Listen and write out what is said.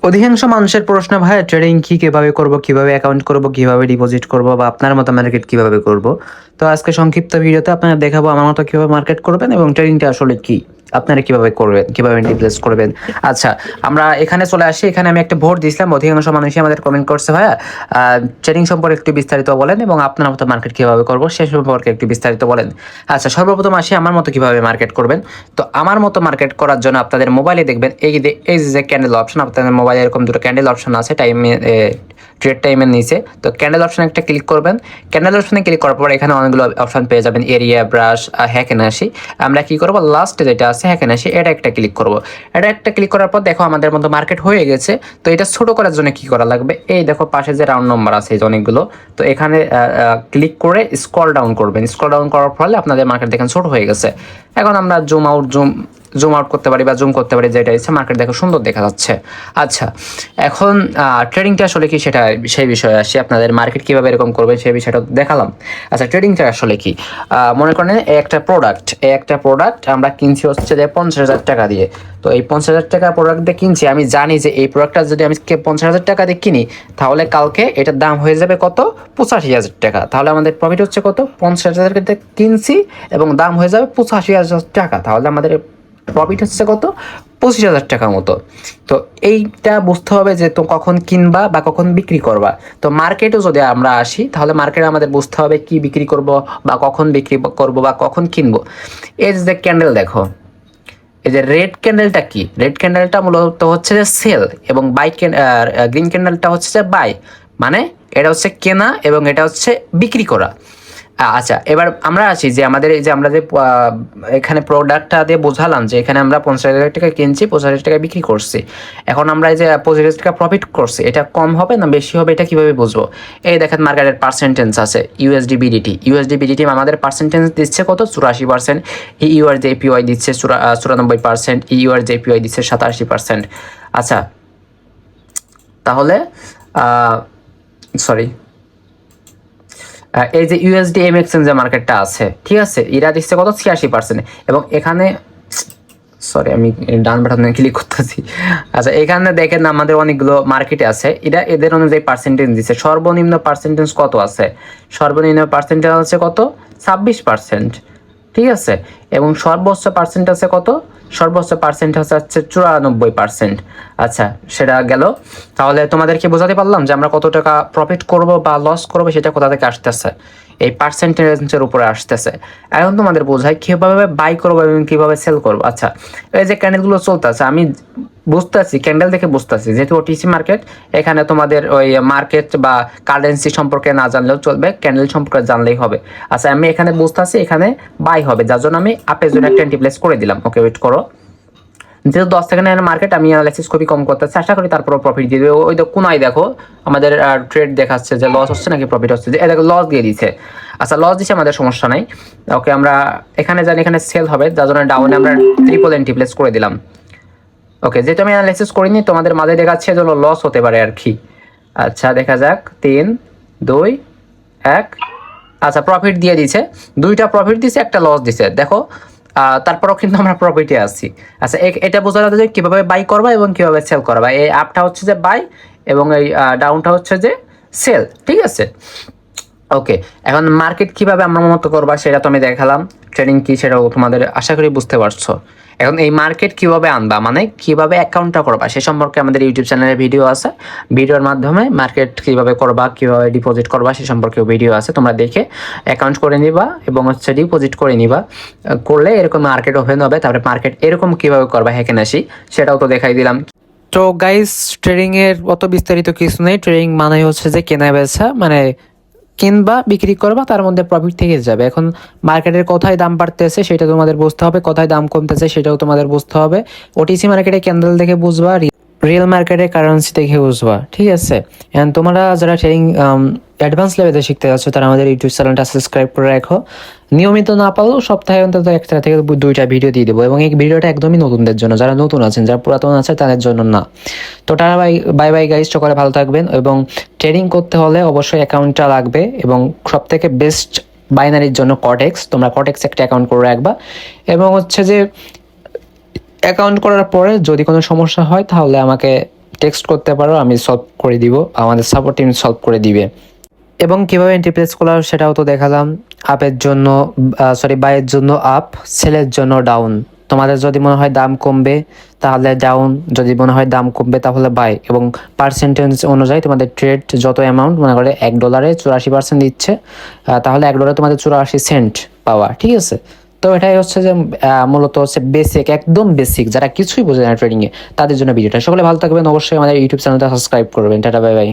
অধিকাংশ মানুষের প্রশ্ন, ভাই ট্রেডিং কি, কিভাবে করব, কিভাবে অ্যাকাউন্ট করব, কিভাবে ডিপোজিট করব, বা আপনার মতো মার্কেট কিভাবে করব। তো আজকে সংক্ষিপ্ত ভিডিওতে আপনারা দেখাবো আমার মতো কিভাবে মার্কেট করবেন এবং ট্রেডিংটা আসলে কি, আপনারা কিভাবে করবেন, কিভাবে ডিপ্লেস করবেন। আচ্ছা, আমরা এখানে চলে আসি। এখানে আমি একটা ভোট দিয়েছিলাম, অধিকাংশ মানুষই আমাদের কমেন্ট করছে, ভাইয়া ট্রেডিং সম্পর্কে একটু বিস্তারিত বলেন এবং আপনার মতো মার্কেট কিভাবে করব সে সম্পর্কে একটু বিস্তারিত বলেন। আচ্ছা, সর্বপ্রথম আসি আমার মতো কিভাবে মার্কেট করবেন। তো আমার মতো মার্কেট করার জন্য আপনাদের মোবাইলে দেখবেন এই যে ক্যান্ডেল অপশন, আপনাদের মোবাইলে এরকম দুটো ক্যান্ডেল অপশন আছে ট্রেড টাইমের নিচে। তো ক্যান্ডেল অপশনে একটা ক্লিক করবেন। ক্যান্ডেল অপশনে ক্লিক করার পর এখানে অনেকগুলো অপশন পেয়ে যাবেন, এরিয়া, ব্রাশ, হ্যাক এন্ড আসি। আমরা কি করব, লাস্টে যেটা আছে হ্যাক এন্ড আসি, এটা একটা ক্লিক করব। এটা একটা ক্লিক করার পর দেখো আমাদের মতো মার্কেট হয়ে গেছে। তো এটা ছোট করার জন্য কি করা লাগবে, এই দেখো পাশে যে রাউন্ড নাম্বার আছে এই যে অনেকগুলো, তো এখানে ক্লিক করে স্ক্রল ডাউন করবেন। স্ক্রল ডাউন করার ফলে আপনাদের মার্কেট দেখেন ছোট হয়ে গেছে। এখন আমরা জুম আউট করতে পারি বা জুম করতে পারি, যেটা ইচ্ছা। মার্কেট দেখো সুন্দর দেখা যাচ্ছে। আচ্ছা, এখন ট্রেডিংটা আসলে কি সেটা, সেই বিষয়ে আসি। আপনাদের মার্কেট কিভাবে এরকম করবে সেই বিষয়টা দেখালাম। আচ্ছা, ট্রেডিংটা আসলে কি, মনে করেন একটা প্রোডাক্ট আমরা কিনছি হচ্ছে যে 50,000 টাকা দিয়ে। তো এই 50,000 টাকা প্রোডাক্ট দিয়ে কিনছি, আমি জানি যে এই প্রোডাক্টটা যদি আমি 50,000 টাকা দিয়ে কিনি, তাহলে কালকে এটার দাম হয়ে যাবে কত, 85,000 টাকা। তাহলে আমাদের প্রফিট হচ্ছে কত, 50,000 টাকা কিনছি এবং দাম হয়ে যাবে 85,000 টাকা। তাহলে আমাদের প্রফিট হচ্ছে কত, 25,000 টাকার মতো। তো এইটা বুঝতে হবে যে তো কখন কিনবা বা কখন বিক্রি করবা। তো মার্কেটও যদি আমরা আসি, তাহলে মার্কেটে আমাদের বুঝতে হবে কি বিক্রি করব বা কখন বিক্রি করব বা কখন কিনবো। এই যে ক্যান্ডেল দেখো, এই যে রেড ক্যান্ডেলটা কি, রেড ক্যান্ডেলটা মূলত হচ্ছে যে সেল, এবং গ্রিন ক্যান্ডেলটা হচ্ছে যে বাই। মানে এটা হচ্ছে কেনা এবং এটা হচ্ছে বিক্রি করা। আচ্ছা, এবার আমরা আছি যে আমাদের এই যে আমরা যে এখানে প্রোডাক্টটা দিয়ে বোঝালাম যে এখানে আমরা 50,000 টাকা কিনছি, 50,000 টাকা বিক্রি করছি। এখন আমরা এই যে 25,000 টাকা প্রফিট করছি, এটা কম হবে না বেশি হবে, এটা কিভাবে বুঝবো। এই দেখেন মার্কেটের পার্সেন্টেজ আছে, ইউএসডি বিডিটি আমাদের পার্সেন্টেজ দিচ্ছে কত, 84%। ইউআরজেপিওয়াই দিচ্ছে 94%, ইউআরজেপিওয়াই দিচ্ছে 87%। আচ্ছা, তাহলে সরি, এই যে ইউএসডিএম এক্সচেঞ্জ যে মার্কেটটা আছে, ঠিক আছে, এরা দিচ্ছে কত, 86%। এবং এখানে সরি, আমি ডান বাটনে ক্লিক করতেছি। আচ্ছা, এখানে দেখেন আমাদের অনেকগুলো মার্কেটে আছে, এদের অনুযায়ী পার্সেন্টেজ দিচ্ছে। সর্বনিম্ন পার্সেন্টেজ কত আছে, সর্বনিম্ন পার্সেন্টেজ আছে কত, 26%, ঠিক আছে। এবং সর্বোচ্চ পার্সেন্ট আছে কত, সর্বোচ্চ পার্সেন্ট হচ্ছে 94%। আচ্ছা, সেটা গেল। তাহলে তোমাদেরকে বোঝাতে পারলাম যে আমরা কত টাকা প্রফিট করব বা লস করব সেটা কোথা থেকে আসতেছে, এই পার্সেন্টেজের উপরে আসতেছে। এখন তোমাদের বোঝায় কিভাবে বাই করবো এবং কিভাবে সেল করবো। আচ্ছা, এই যে ক্যান্ডেলগুলো চলতেছে, আমি বুঝতেছি, ক্যান্ডেল দেখে বুঝতেছি, যেহেতু ওটিসি মার্কেট, এখানে তোমাদের ওই মার্কেট বা কারেন্সি সম্পর্কে না জানলেও চলবে, ক্যান্ডেল সম্পর্কে জানলেই হবে। আচ্ছা, আমি এখানে বুঝতেছি এখানে বাই হবে, যার জন্য আমি আপের জন্য একটা এন্ট্রি প্লেস করে দিলাম। ওকে, ওয়েট করো। যেহেতু 10 সেকেন্ডের মার্কেট, আমি অ্যানালাইসিস খুবই কম করতে চেষ্টা করি, তারপর প্রফিট দিয়ে দেবে। ওই কোনায় দেখো আমাদের ট্রেড দেখাচ্ছে যে লস হচ্ছে নাকি প্রফিট হচ্ছে, যে দেখো লস দিয়ে দিচ্ছে। আচ্ছা, লস দিচ্ছে, আমাদের সমস্যা নাই। ওকে, আমরা এখানে জানি এখানে সেল হবে, যার জন্য ডাউনে আমরা ট্রিপল এন্ট্রি প্লেস করে দিলাম। ওকে, যেহেতু আমি অ্যানালাইসিস করিনি, তোমাদের মাঝে দেখাচ্ছে যে লস হতে পারে আর কি। আচ্ছা, দেখা যাক, 3, 2, 1। আচ্ছা, প্রফিট দিয়ে দিছে, দুইটা প্রফিট দিছে, একটা লস দিছে, দেখো। তারপরেও কিন্তু আমরা প্রফিটে আছি। আচ্ছা, এটা বোঝা যাচ্ছে যে কিভাবে বাই করবা এবং কিভাবে সেল করবা। এই আপটা হচ্ছে যে বাই এবং এই ডাউনটা হচ্ছে যে সেল, ঠিক আছে। ওকে, এখন মার্কেট কিভাবে আমার মতো করবা সেটা তো আমি দেখালাম, ট্রেডিং কি সেটাও তোমাদের আশা করি বুঝতে পারছো। এখন এই মার্কেট কিভাবে আনবা, মানে কিভাবে অ্যাকাউন্টটা করবা সে সম্পর্কে আমাদের ইউটিউব চ্যানেলে ভিডিও আছে। ভিডিওর মাধ্যমে মার্কেট কিভাবে করবা, কিভাবে ডিপোজিট করবা সে সম্পর্কে ভিডিও আছে, তোমরা দেখে অ্যাকাউন্ট করে নিবা এবং হচ্ছে ডিপোজিট করে নিবা। করলে এরকম মার্কেট ওপেন হবে। তারপরে মার্কেট এরকম কিভাবে করবা হ্যাকেন আসি, সেটাও তো দেখাই দিলাম। তো গাইস, ট্রেডিং এর অত বিস্তারিত কিছু নেই। ট্রেডিং মানে হচ্ছে যে কেনা বেচা, মানে কিনবা বিক্রি করবা, তার মধ্যে প্রফিট থেকে যাবে। এখন মার্কেটের কোথায় দাম বাড়তেছে সেটা তোমাদের বুঝতে হবে, কোথায় দাম কমতেছে সেটাও তোমাদের বুঝতে হবে। ওটিসি মার্কেটে ক্যান্ডেল দেখে বুঝবা, রিয়েল মার্কেটে কারেন্সি দেখে বুঝবা, ঠিক আছে। এন্ড তোমরা যারা ট্রেডিং অ্যাডভান্স লেভেলে শিখতে যাচ্ছ, তারা আমাদের ইউটিউব চ্যানেলটা সাবস্ক্রাইব করে রাখো। নিয়মিত না পারলেও সপ্তাহে অন্তত একটা থেকে দুইটা ভিডিও দিয়ে দেবো, এবং এই ভিডিওটা একদমই নতুনদের জন্য, যারা নতুন আছেন, যারা পুরাতন আছে তাদের জন্য না। তো টাটা, বাই বাই গাইজ, সকলে ভালো থাকবেন। এবং ট্রেডিং করতে হলে অবশ্যই অ্যাকাউন্টটা লাগবে, এবং সব থেকে বেস্ট বাইনারির জন্য কটেক্স, তোমরা কটেক্স একটা অ্যাকাউন্ট করে রাখবা। এবং হচ্ছে যে অ্যাকাউন্ট করার পরে যদি কোনো সমস্যা হয় তাহলে আমাকে টেক্সট করতে পারো, আমি সলভ করে দিব, আমাদের সাপোর্ট টিম সলভ করে দিবে। এবং কীভাবে এন্ট্রি প্লেস করা হয় সেটাও তো দেখালাম। আপের জন্য বাইয়ের জন্য আপ, সেলের জন্য ডাউন। তোমাদের যদি মনে হয় দাম কমবে তাহলে ডাউন, যদি মনে হয় দাম কমবে তাহলে বাই, এবং পার্সেন্টেজ অনুযায়ী তোমাদের ট্রেড যত অ্যামাউন্ট, মনে করে $1 84% দিচ্ছে, তাহলে $1 তোমাদের 84 সেন্ট পাওয়া, ঠিক আছে। তো এটাই হচ্ছে যে মূলত হচ্ছে বেসিক, একদম বেসিক, যারা কিছুই বোঝে না ট্রেডিংয়ে তাদের জন্য ভিডিওটা। সকলে ভালো থাকবেন, অবশ্যই আমাদের ইউটিউব চ্যানেলটা সাবস্ক্রাইব করবেন। Tata, bye bye.